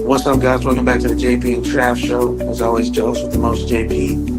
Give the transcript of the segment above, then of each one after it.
What's up, guys? Welcome back to the JP and Trav Show. As always, Joe's with the most JP.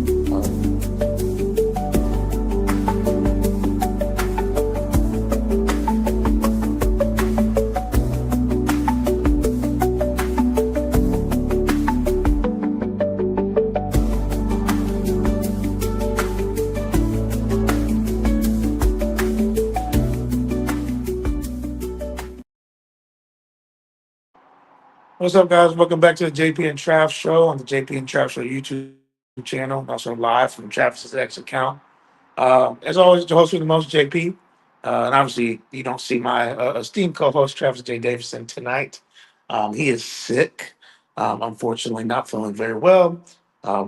What's up, guys? Welcome back to the JP and Trav Show on the JP and Trav Show YouTube channel. Also live from Travis's X account. As always, the host with the most, JP. And obviously, you don't see my esteemed co-host, Travis J. Davison, tonight. He is sick. Unfortunately, not feeling very well.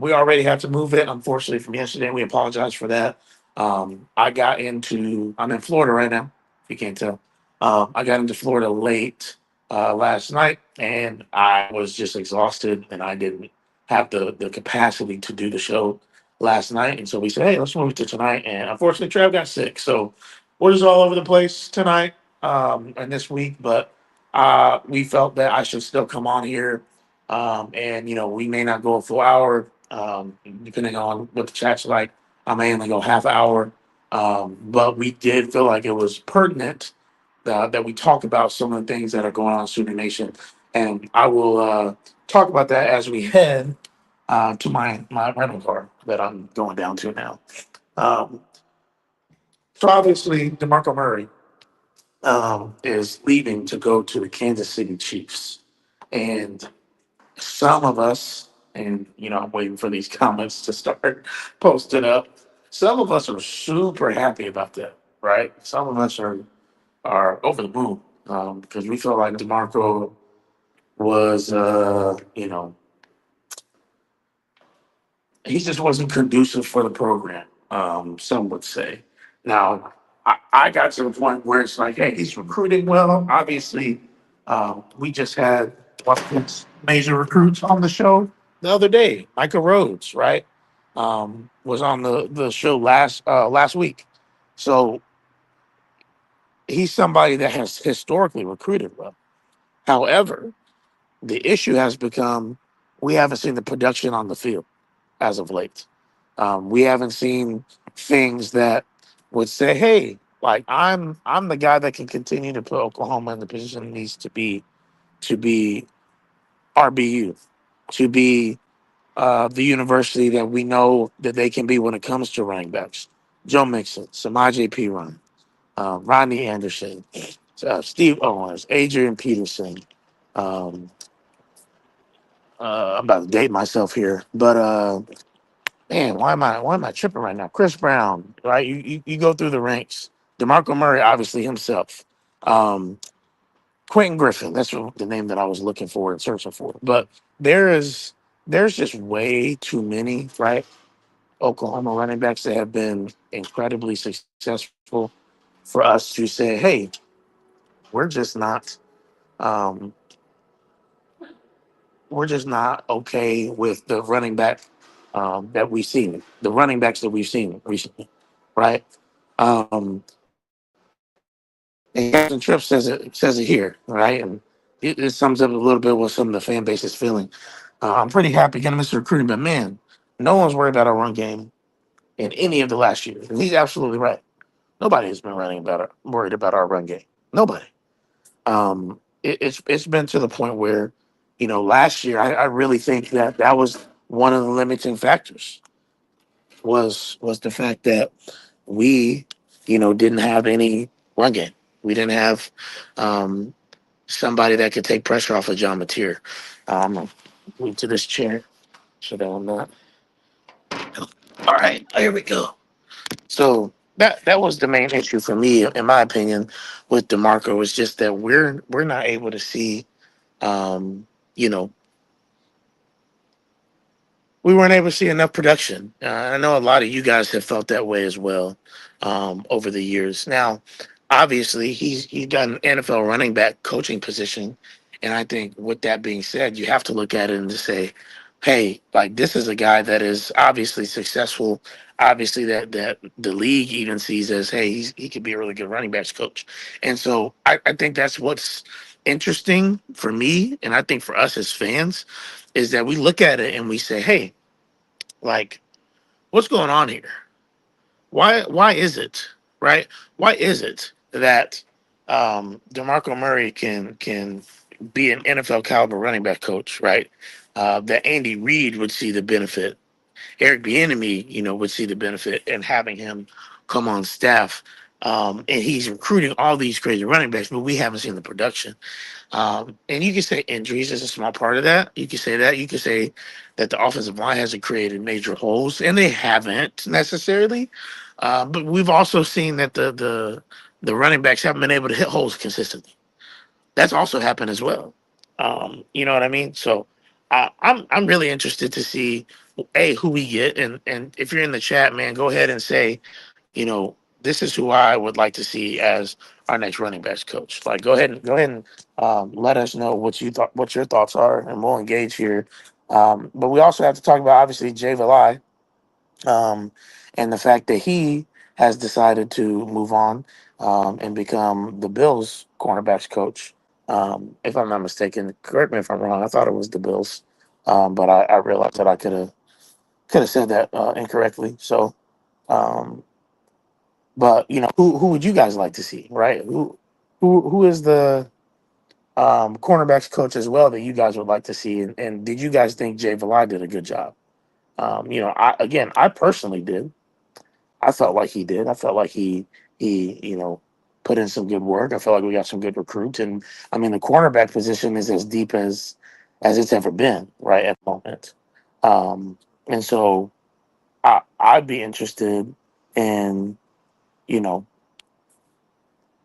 We already had to move it, unfortunately, from yesterday. We apologize for that. I'm in Florida right now, if you can't tell. I got into Florida late last night, and I was just exhausted, and I didn't have the capacity to do the show last night, and so we said, "Hey, let's move it to tonight." And unfortunately, Trav got sick, so we're just all over the place tonight and this week. But we felt that I should still come on here, and we may not go a full hour, depending on what the chat's like. I may only go half hour, but we did feel like it was pertinent that we talk about some of the things that are going on in Sooner Nation, and I will talk about that as we head to my rental car that I'm going down to now. Um, so obviously, Demarco Murray is leaving to go to the Kansas City Chiefs, and some of us, and I'm waiting for these comments to start posting up. Some of us are super happy about that, right? Some of us are over the moon because we feel like Demarco was, he just wasn't conducive for the program. Some would say. Now, I got to the point where it's like, hey, he's recruiting well. Obviously, we just had one of his major recruits on the show the other day, Micah Rhodes, right? Was on the show last week. So he's somebody that has historically recruited well. However, the issue has become we haven't seen the production on the field as of late. We haven't seen things that would say, "Hey, like I'm the guy that can continue to put Oklahoma in the position it needs to be RBU, to be the university that we know that they can be when it comes to running backs." Joe Mixon, Samaje Perine, Rodney Anderson, Steve Owens, Adrian Peterson. Um, I'm about to date myself here, but man, why am I tripping right now? Chris Brown, right? You go through the ranks. DeMarco Murray, obviously himself. Um, Quentin Griffin, that's the name that I was looking for and searching for. But there is there's just way too many, right? Oklahoma running backs that have been incredibly successful for us to say, hey, we're just not um, we're just not okay with the running back that we've seen, the running backs that we've seen recently, right? Um, and Captain Tripp says it here, right? And it sums up a little bit what some of the fan base is feeling. I'm pretty happy getting Mr. Recruiting, but man, no one's worried about our run game in any of the last years. And he's absolutely right. Nobody has been worried about our run game. Nobody. It's been to the point where, last year I really think that was one of the limiting factors was the fact that we, didn't have any run game. We didn't have um, somebody that could take pressure off of John Mateer. I'm gonna move to this chair so that I'm not. All right, here we go. So that was the main issue for me, in my opinion, with Demarco was just that we're not able to see, um, you know, we weren't able to see enough production. I know a lot of you guys have felt that way as well over the years. Now, obviously, he's got an NFL running back coaching position, and I think with that being said, you have to look at it and to say, hey, like this is a guy that is obviously successful. Obviously, that the league even sees as, hey, he could be a really good running backs coach, and so I think that's what's interesting for me, and I think for us as fans, is that we look at it and we say, "Hey, like, what's going on here? Why is it right? Why is it that Demarco Murray can be an NFL caliber running back coach, right? That Andy Reid would see the benefit, Eric Bieniemy, would see the benefit in having him come on staff, and he's recruiting all these crazy running backs, but we haven't seen the production. And you can say injuries is a small part of that. You can say that. You can say that the offensive line hasn't created major holes, and they haven't necessarily. But we've also seen that the running backs haven't been able to hit holes consistently. That's also happened as well. You know what I mean? So I'm really interested to see who we get, and if you're in the chat, man, go ahead and say, this is who I would like to see as our next running backs coach. Like, go ahead and let us know what your thoughts are, and we'll engage here. But we also have to talk about obviously Jay Valai, um, and the fact that he has decided to move on and become the Bills cornerbacks coach. If I'm not mistaken, correct me if I'm wrong. I thought it was the Bills, but I realized that I could have said that incorrectly. So, um, but who would you guys like to see, right? Who is the cornerbacks coach as well that you guys would like to see? And did you guys think Jay Valai did a good job? I personally did. I felt like he did. I felt like he put in some good work. I felt like we got some good recruits, and I mean the cornerback position is as deep as it's ever been, right at the moment. And so I'd be interested in you know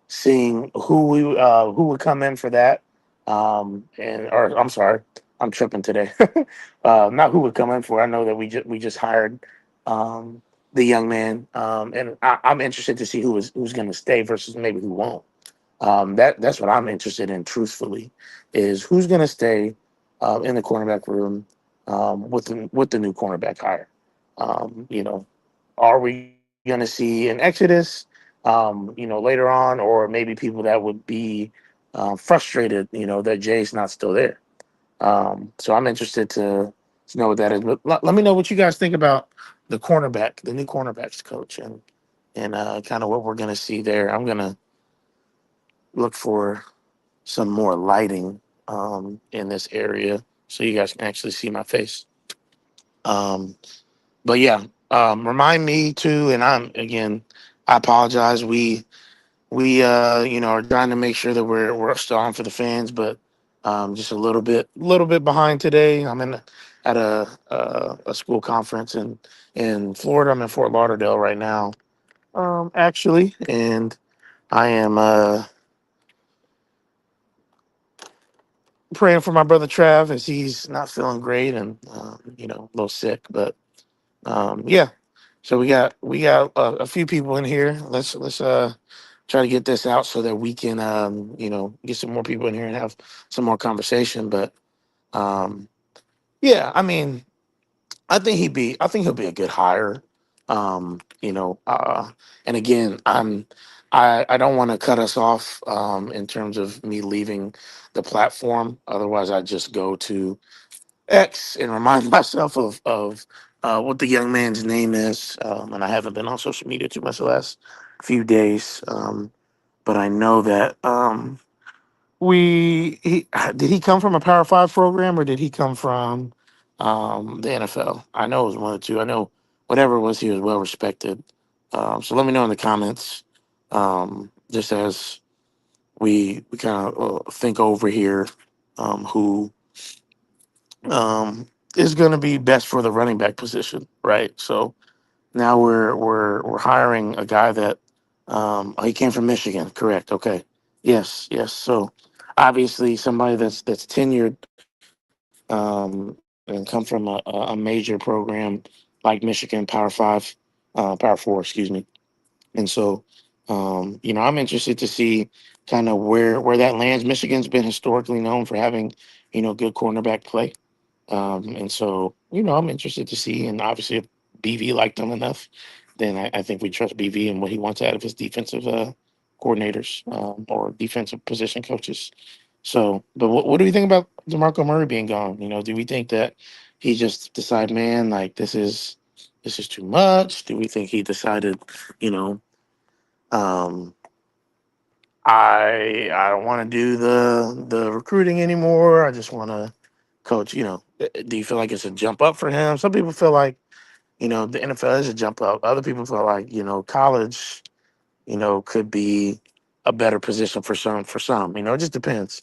seeing who would come in for that. And or I'm sorry, I'm tripping today. Not who would come in for. I know that we just hired um, the young man, and I'm interested to see who's going to stay versus maybe who won't. That's what I'm interested in. Truthfully, is who's going to stay in the cornerback room with the new cornerback hire. Are we going to see an exodus? Later on, or maybe people that would be frustrated, that Jay's not still there. So I'm interested to know what that is. But let me know what you guys think about the new cornerbacks coach, and kind of what we're gonna see there. I'm gonna look for some more lighting in this area so you guys can actually see my face. Um, but yeah, remind me too, and I apologize. We are trying to make sure that we're still on for the fans, but just a little bit behind today. I'm at a school conference in Florida. I'm in Fort Lauderdale right now, actually, and I am praying for my brother Trav as he's not feeling great and a little sick. But yeah, so we got a few people in here. Let's try to get this out so that we can get some more people in here and have some more conversation. But um, yeah, I mean, I think he'll be a good hire. Um, you know, uh, and again, I don't want to cut us off in terms of me leaving the platform. Otherwise, I just go to X and remind myself of what the young man's name is. And I haven't been on social media too much the last few days. But I know that did he come from a Power Five program or did he come from the NFL? I know it was one of the two. I know whatever it was, he was well respected. So let me know in the comments. Just as we kind of think over here, who is going to be best for the running back position, right? So now we're hiring a guy that he came from Michigan, correct? Okay, yes. So obviously somebody that's tenured and come from a major program like Michigan, Power Four, excuse me. And so I'm interested to see kind of where that lands. Michigan's been historically known for having good cornerback play. And so, I'm interested to see. And obviously, if BV liked him enough, then I think we trust BV and what he wants out of his defensive coordinators or defensive position coaches. So, but what do we think about Demarco Murray being gone? Do we think that he just decided, man, like this is too much? Do we think he decided, you know, um, I don't want to do the recruiting anymore. I just want to coach. Do you feel like it's a jump up for him? Some people feel like the NFL is a jump up. Other people feel like college could be a better position for some. It just depends.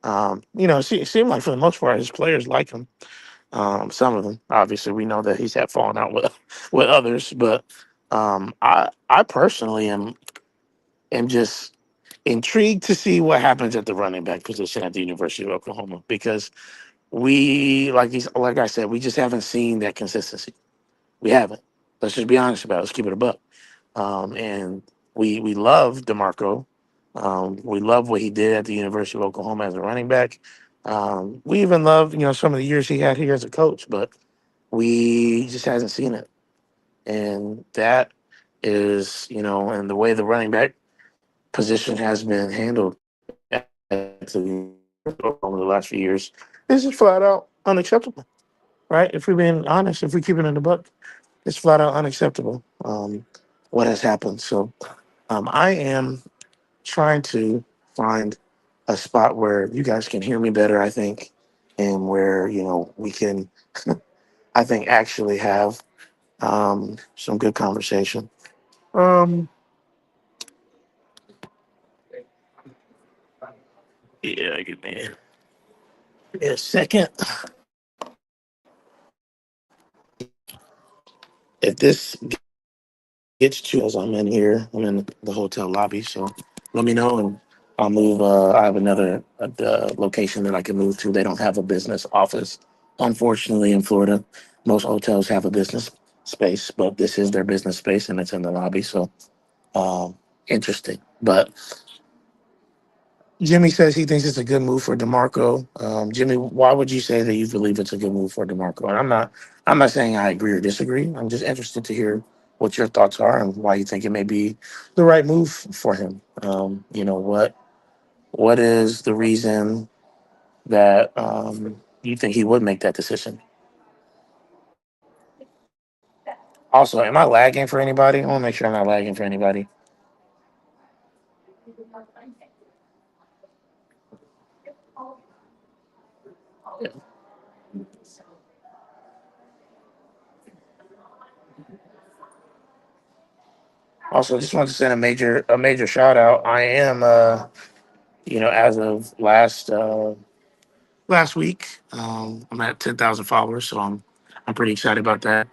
It seemed like for the most part his players like him. Some of them, obviously, we know that he's had fallen out with with others, but I personally am just intrigued to see what happens at the running back position at the University of Oklahoma because we like I said, we just haven't seen that consistency. We haven't. Let's just be honest about it. Let's keep it a buck. And we love Demarco. We love what he did at the University of Oklahoma as a running back. We even love some of the years he had here as a coach, but we just hasn't seen it. And that is and the way the running back position has been handled at the over the last few years, this is flat out unacceptable. Right? If we're being honest, if we keep it in the book, it's flat out unacceptable. What has happened? So I am trying to find a spot where you guys can hear me better, I think, and where we can, I think, actually have some good conversation. Um, yeah, give me a second. If this gets to as I'm in here, I'm in the hotel lobby, so let me know and I'll move. I have another location that I can move to. They don't have a business office, unfortunately, in Florida. Most hotels have a business space, but this is their business space and it's in the lobby. So um, interesting. But Jimmy says he thinks it's a good move for Demarco. Jimmy, why would you say that you believe it's a good move for Demarco? And I'm not saying I agree or disagree. I'm just interested to hear what your thoughts are and why you think it may be the right move for him. What is the reason that you think he would make that decision? Also, am I lagging for anybody? I want to make sure I'm not lagging for anybody. Also, just want to send a major shout out. I am as of last week. I'm at 10,000 followers, so I'm pretty excited about that.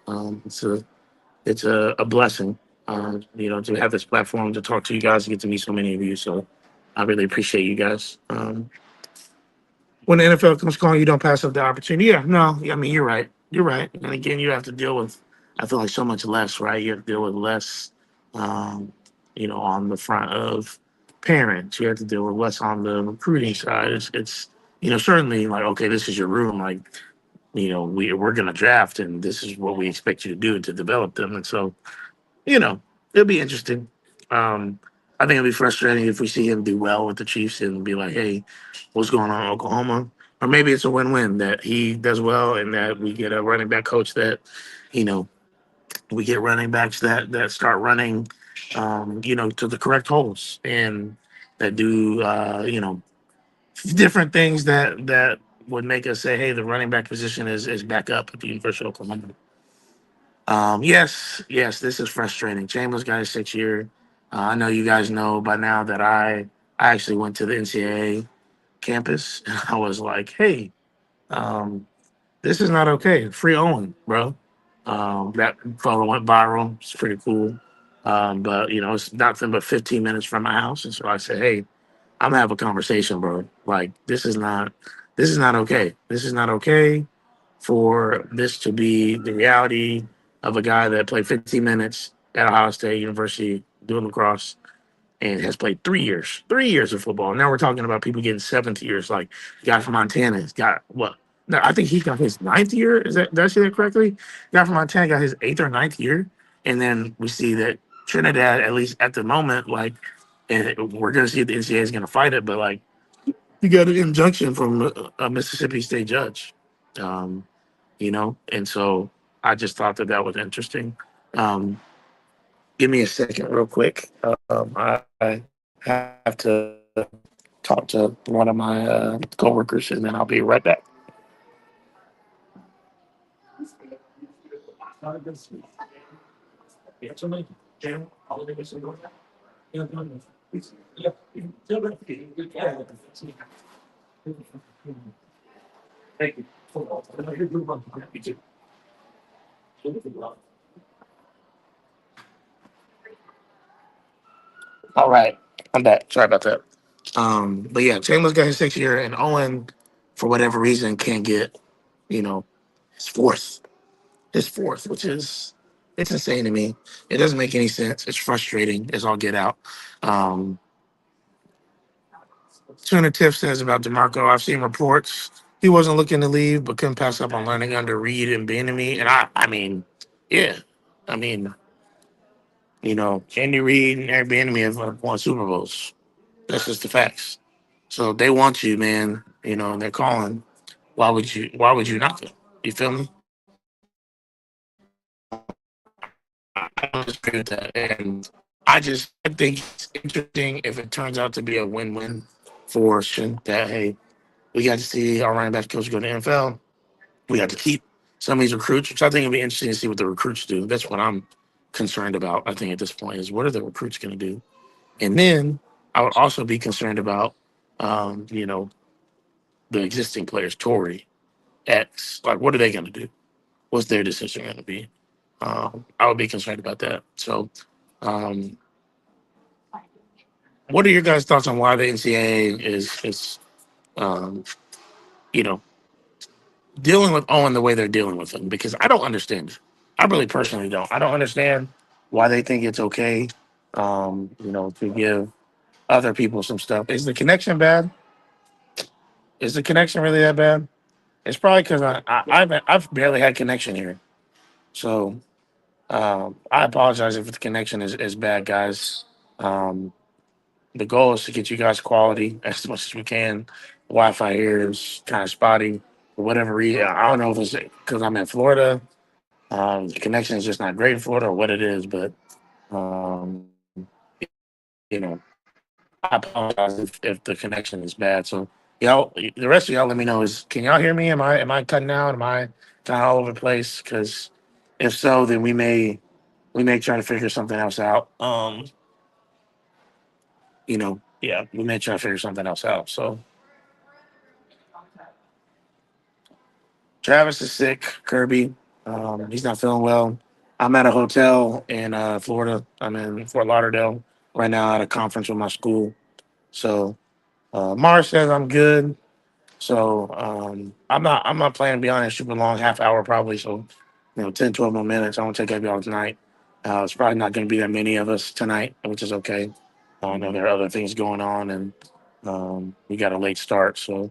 It's a blessing, to have this platform to talk to you guys and get to meet so many of you. So I really appreciate you guys. When the NFL comes calling, you don't pass up the opportunity. Yeah, no, I mean you're right. You're right. And again, you have to deal with. I feel like so much less, right? You have to deal with less, um, on the front of parents. You have to deal with less on the recruiting side. It's certainly like okay, this is your room. Like we're gonna draft, and this is what we expect you to do to develop them. And so you know, it'll be interesting. Um, I think it'll be frustrating if we see him do well with the Chiefs and be like, "Hey, what's going on in Oklahoma?" Or maybe it's a win-win that he does well and that we get a running back coach that, you know, we get running backs that start running, to the correct holes and that do, different things that would make us say, "Hey, the running back position is back up at the University of Oklahoma." Yes, this is frustrating. Chambers got his 6 year. I know you guys know by now that I actually went to the NCAA campus and I was like, hey, um, this is not okay. Free Owen, bro. That photo went viral. It's pretty cool. But it's nothing but 15 minutes from my house, and so I said, hey, I'm gonna have a conversation, bro. Like this is not okay. This is not okay for this to be the reality of a guy that played 15 minutes at Ohio State University doing lacrosse and has played 3 years of football. Now we're talking about people getting 7th years. Like the guy from Montana has got what? No, I think he got his 9th year. Did I say that correctly? The guy from Montana got his 8th or 9th year, and then we see that Trinidad, at least at the moment, like, and we're gonna see if the NCAA is gonna fight it, but like You got an injunction from a Mississippi state judge. Um, and so I just thought that that was interesting. Um, Give me a second, real quick. I have to talk to one of my coworkers, and then I'll be right back. All right, I'm back. Sorry about that. But yeah, Chandler's got his 6 year, and Owen, for whatever reason, can't get, you know, his fourth, which is it's insane to me. It doesn't make any sense. It's frustrating. It's all get out. Um, Tuna Tiff says about Demarco, I've seen reports he wasn't looking to leave, but couldn't pass up on learning under Reed and Bieniemy. And I mean, yeah, I mean, Andy Reid and Eric Bieniemy have won Super Bowls. That's just the facts. So they want you, man. And they're calling. Why would you? Why would you not? You feel me? I don't disagree with that, and I think it's interesting if it turns out to be a win-win for Shin. That hey, we got to see our running back coach go to the NFL. We got to keep some of these recruits, which I think it'll be interesting to see what the recruits do. That's what I'm concerned about. I think at this point is what are the recruits going to do, and then I would also be concerned about, um, you know, the existing players, Tory X. Like, what are they going to do? What's their decision going to be? I would be concerned about that. So, um, what are your guys' thoughts on why the NCAA is um, you know dealing with Owen the way they're dealing with him? Because I don't understand it. I really personally don't. I don't understand why they think it's okay, to give other people some stuff. Is the connection bad? Is the connection really that bad? It's probably because I've barely had connection here. So I apologize if the connection is bad, guys. Um, the goal is to get you guys quality as much as we can. Wi-Fi here is kind of spotty for whatever reason. I don't know if it's because I'm in Florida. The connection is just not great in Florida or what it is, but um, you know, I apologize if the connection is bad. So y'all, the rest of y'all, let me know. Can y'all hear me? Am I cutting out? Am I kind of all over the place? Because if so, then we may try to figure something else out. Yeah, we may try to figure something else out. So Travis is sick. Kirby, he's not feeling well. I'm at a hotel in Florida. I'm in Fort Lauderdale right now at a conference with my school. So Mars says I'm good. So I'm not planning to be on a super long half hour probably. So 10, 12 more minutes. I won't take up y'all tonight. It's probably not going to be that many of us tonight, which is okay. I know there are other things going on, and we got a late start. So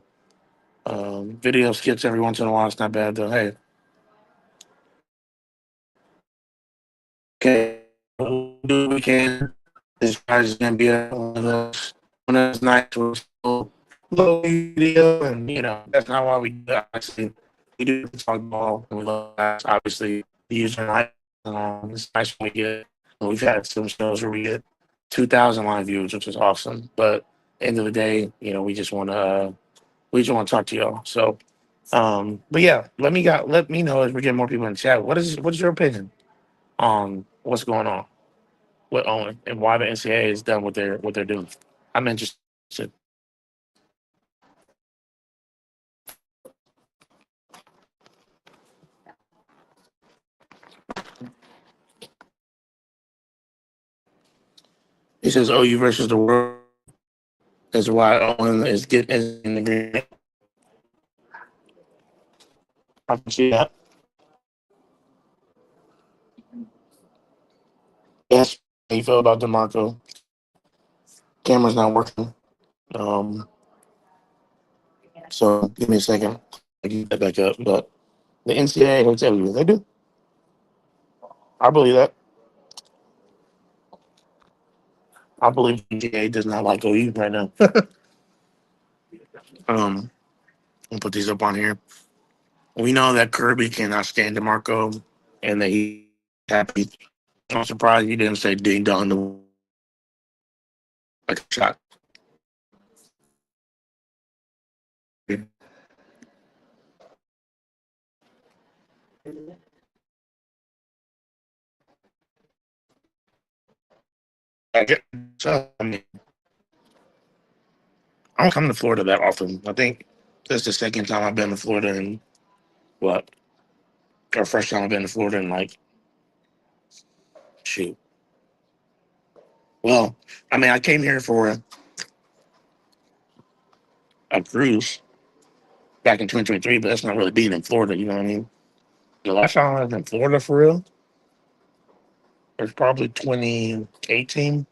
video skips every once in a while. It's not bad though. Hey, okay, we'll do what we can. This guy's gonna be one of those nights where it's low video, and that's not why we do it. Obviously, we do talk ball, and we love that. Obviously, the user night. It's nice when we get. We've had some shows where we get 2,000 live views, which is awesome. But end of the day, we just want to talk to y'all. So, but yeah, let me know as we get more people in the chat. What's your opinion on what's going on with Owen and why the NCAA has done what they're doing? I'm interested. He says OU versus the world is why Owen is getting in the green. I can see that. Yes, how you feel about Demarco? Camera's not working. Um, so give me a second. I get that back up. But the NCAA, will tell you, they do. I believe that. I believe the NCAA does not like OU right now. I'll put these up on here. We know that Kirby cannot stand Demarco, and that he's happy. I'm surprised he didn't say ding dong like a shot. So, I mean, I don't come to Florida that often. I think this is the second time I've been to Florida in what, or first time I've been to Florida in like, shoot. Well, I mean, I came here for a cruise back in 2023, but that's not really being in Florida. You know what I mean? The last time I was in Florida for real was probably 2018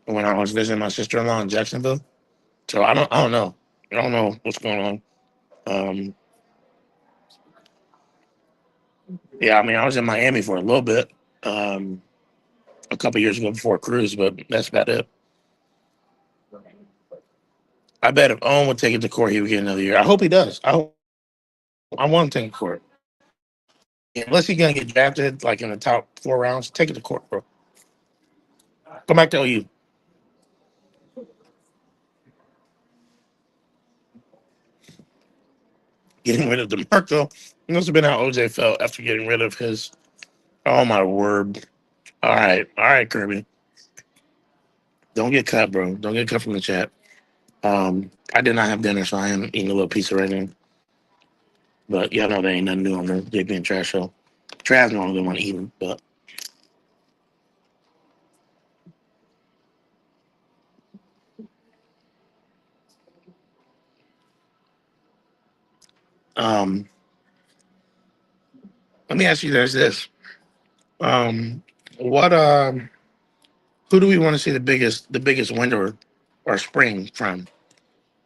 when I was visiting my sister-in-law in Jacksonville. So I don't know. I don't know what's going on. Um, yeah, I mean, I was in Miami for a little bit, um, a couple years ago before a cruise, but that's about it. I bet if Owen would take it to court, he would get another year. I hope he does. I want him to take it to court. Unless he's gonna get drafted like in the top 4 rounds, take it to court, bro. Come back to OU. Getting rid of DeMarco. It must have been how OJ felt after getting rid of his. Oh my word! All right, Kirby. Don't get cut, bro. Don't get cut from the chat. I did not have dinner, so I am eating a little pizza right now. But y'all know there ain't nothing new on the JP and Trash show. Trash normally want to eat them, but um, let me ask you guys this: what who do we want to see the biggest winter or spring from?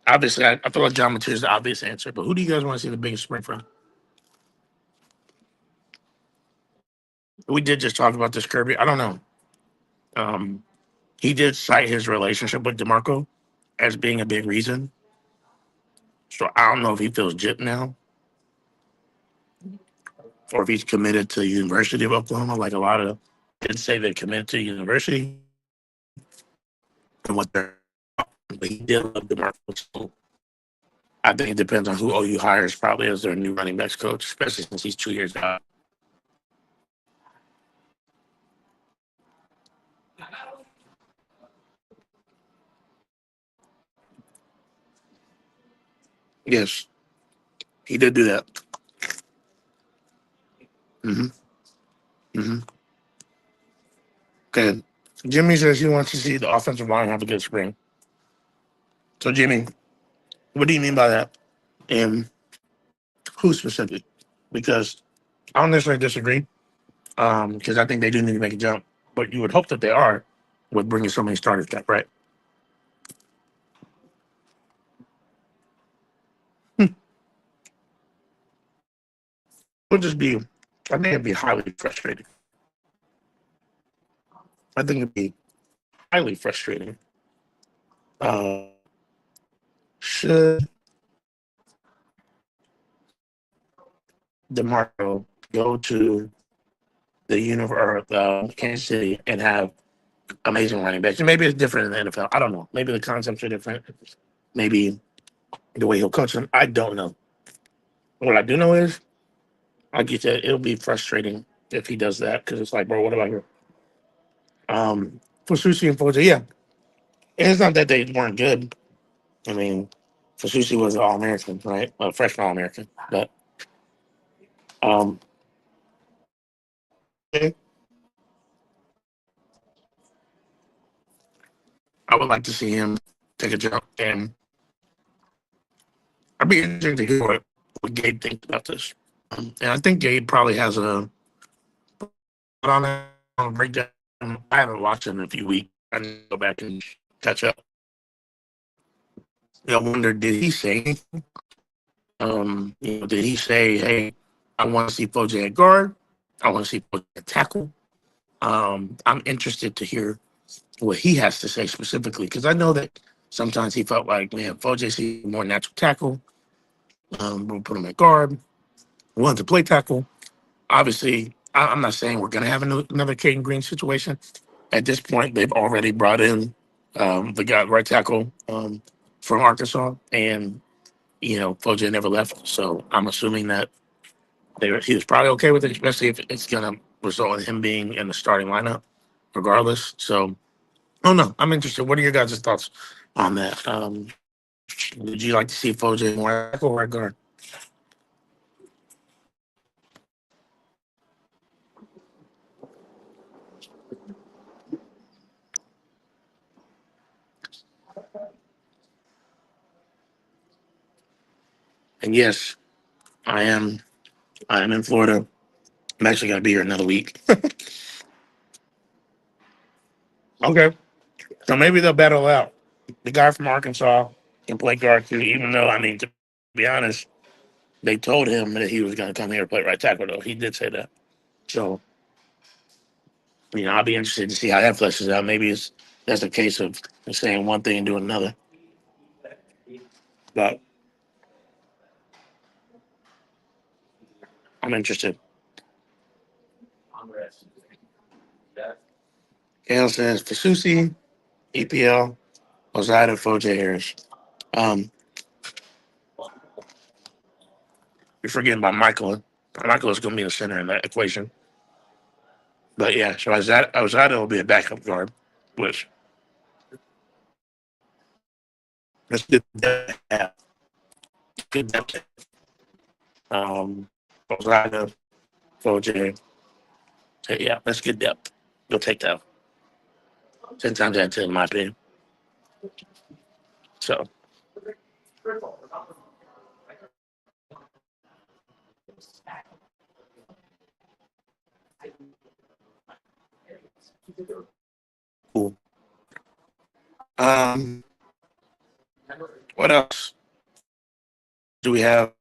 Obviously, I feel like John Mateer is the obvious answer, but who do you guys want to see the biggest spring from? We did just talk about this Kirby. I don't know. Um, he did cite his relationship with DeMarco as being a big reason. So I don't know if he feels gypped now or if he's committed to the University of Oklahoma, like a lot of kids say they're committed to the university and what they're. But he did love DeMarco. So I think it depends on who OU hires probably as their new running backs coach, especially since he's 2 years out. Yes, he did do that. hmm hmm Okay. Jimmy says he wants to see the offensive line have a good spring. So, Jimmy, what do you mean by that? And who specifically? Because I don't necessarily disagree. Because I think they do need to make a jump, but you would hope that they are with bringing so many starters back, right? Would just be, I think it'd be highly frustrating. I think it'd be highly frustrating. Uh, should DeMarco go to the universe or Kansas City and have amazing running backs? And maybe it's different in the NFL. I don't know. Maybe the concepts are different. Maybe the way he'll coach them. I don't know. What I do know is, like you said, it'll be frustrating if he does that because it's like, bro, what about here? For Susie and Foja, yeah. And it's not that they weren't good. I mean, Fasusi was an All American, right? A freshman All American. But um, I would like to see him take a jump, and I'd be interested to hear what Gabe thinks about this. And I think Gabe probably has a on that breakdown. I haven't watched it in a few weeks. I need to go back and catch up. I wonder, did he say anything? Did he say, "Hey, I want to see Foja at guard. I want to see Foja at tackle." I'm interested to hear what he has to say specifically because I know that Sometimes he felt like, man, Foje see more natural tackle. We'll put him at guard. We wanted to play tackle. Obviously, I'm not saying we're going to have another Caden Green situation. At this point, they've already brought in the guy right tackle from Arkansas, and Foje never left. So I'm assuming that he was probably okay with it, especially if it's going to result in him being in the starting lineup, regardless. So I don't know. I'm interested. What are your guys' thoughts on that? Would you like to see Foje more tackle or guard? And yes, I am. I am in Florida. I'm actually going to be here another week. Okay. So maybe they'll battle out. The guy from Arkansas can play guard too, even though, I mean, to be honest, they told him that he was going to come here to play right tackle, though. He did say that. So, I'll be interested to see how that fleshes out. Maybe that's a case of saying one thing and doing another. But I'm interested. Kale says, Fasusi, EPL, Ozida, Foje Harris. Um, you're forgetting about Michael. Michael is going to be the center in that equation. But yeah, so Ozida will be a backup guard, which that's good depth to have. Good depth. Ozida, Foje. Yeah, that's good depth. You'll take that 10 times out of 10, in my opinion. So, cool. Um, what else do we have?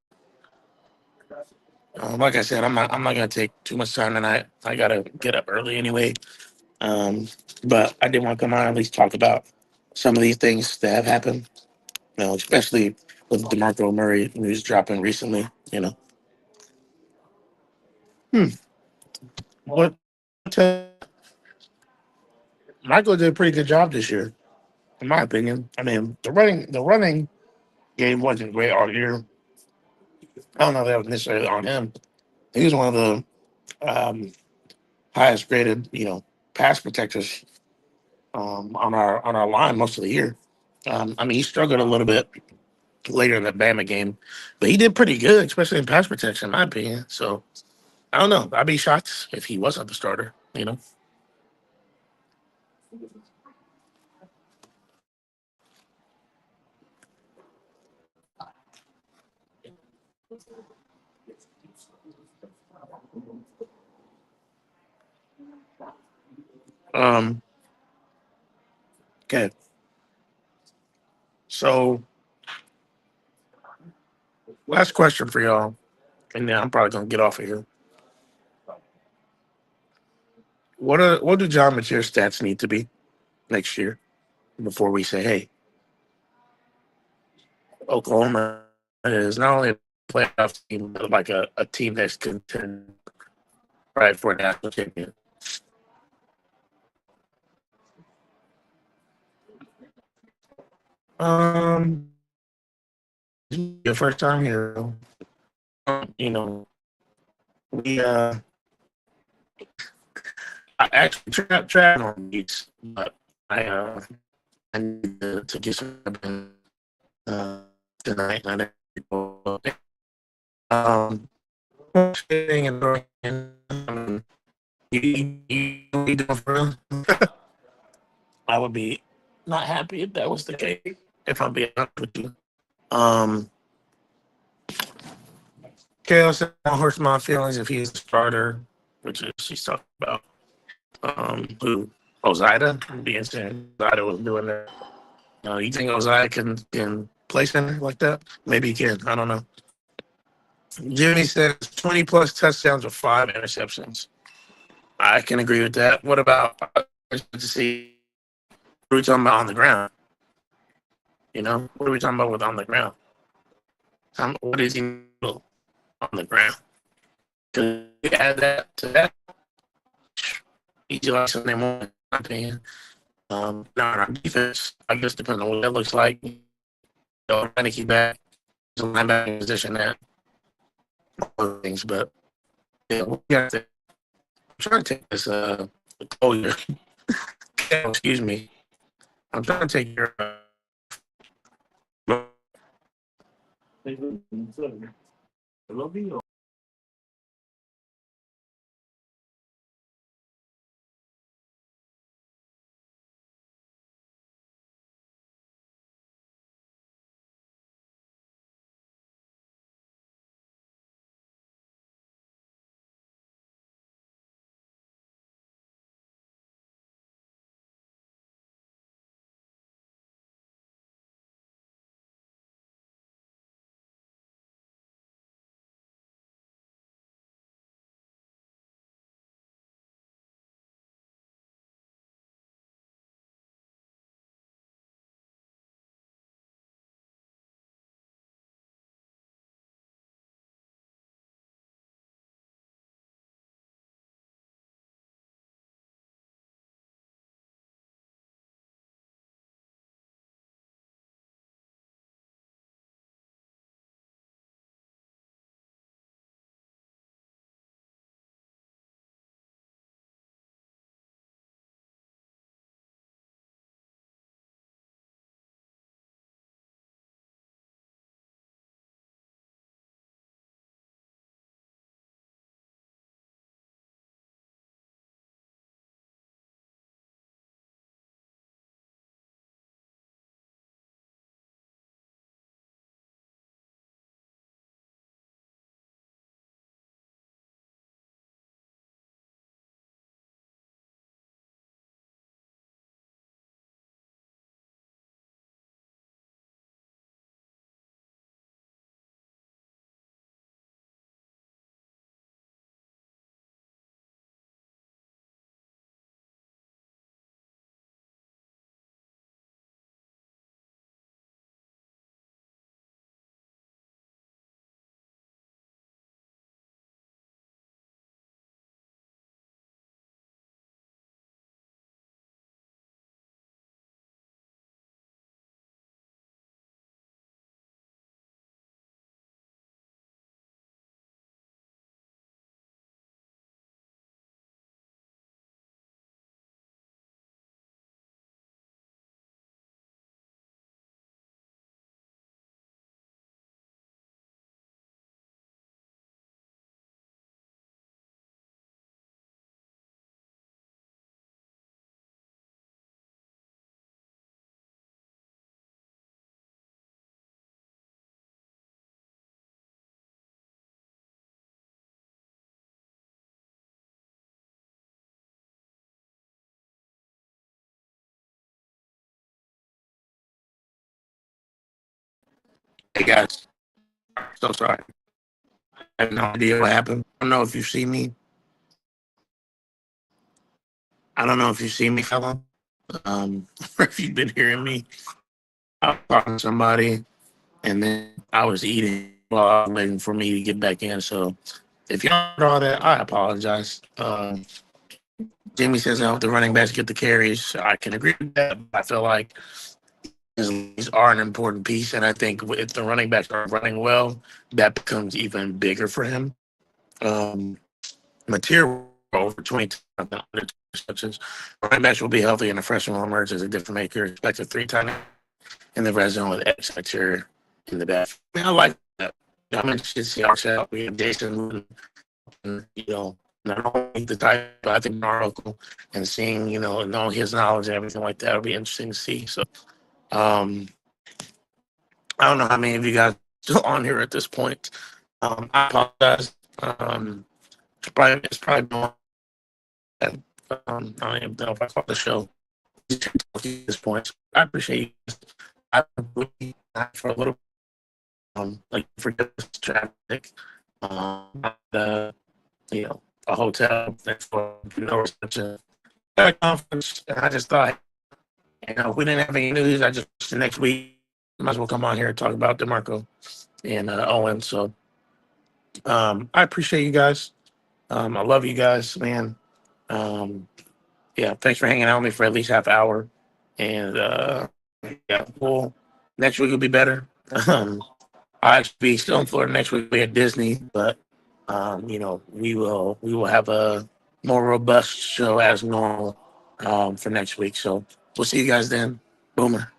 Like I said, I'm not gonna take too much time tonight. I gotta get up early anyway. Um, but I did want to come on and at least talk about some of these things that have happened. Especially with Demarco Murray news dropping recently. Hmm. What? Michael did a pretty good job this year, in my opinion. I mean, the running game wasn't great all year. I don't know if that was necessarily on him. He was one of the highest graded, pass protectors on our line most of the year. I mean, he struggled a little bit later in the Bama game, but he did pretty good, especially in pass protection, in my opinion. So I don't know. I'd be shocked if he wasn't the starter. Um, okay, so last question for y'all, and then I'm probably gonna get off of here. What do John Mateer's stats need to be next year before we say, hey, Oklahoma is not only a playoff team, but like a team that's contending right for a national champion? Um, your first time here, you know, we I actually tried on these, but I need to get some uh tonight. I didn't um and you doing for real? I would be not happy if that was the case. If I'm being honest with you. Um, Chaos won't hurt my feelings if he's a starter, which is she's talking about. Who? Ozida being said. Ozida was doing that. You think Ozida can play center like that? Maybe he can. I don't know. Jimmy says 20 plus touchdowns with 5 interceptions. I can agree with that. What about to see what are we talking about on the ground? What are we talking about with on the ground? What is he on the ground? To add that to that, easy like Sunday morning, in my opinion. Now our defense, I guess, depending on what that looks like. Heinicke back, the linebacker position, that other things, but yeah, we got to. I'm trying to take this. Oh yeah, excuse me. I'm trying to take your. Hey guys, so sorry. I have no idea what happened. I don't know if you see me. I don't know if you see me, fella. Or if you've been hearing me. I was talking to somebody, and then I was eating while I was waiting for me to get back in. So if y'all heard all that, I apologize. Jimmy says I hope the running backs get the carries. I can agree with that. I feel like these are an important piece, and I think if the running backs are running well, that becomes even bigger for him. Material over 20 receptions. Running backs will be healthy, and the freshman will emerge as a different maker. Expected 3 times in the red zone with X material in the back. I like that. I'm interested to see ourselves. We have Jason, and, not only the type, but I think Demarco and seeing, knowing his knowledge and everything like that will be interesting to see. So, um, I don't know how many of you guys are still on here at this point. I apologize. It's probably been I don't even know if I caught the show at this point. So I appreciate you. I've been for a little, like for this traffic, the a hotel for no reception. At a conference, and I just thought, if we didn't have any news, I just the next week might as well come on here and talk about Demarco and Owen. So I appreciate you guys. I love you guys, man. Um, yeah, thanks for hanging out with me for at least half hour. And yeah, well, next week will be better. I'll actually be still in Florida next week. We'll be at Disney, but we will have a more robust show as normal for next week. So we'll see you guys then. Boomer.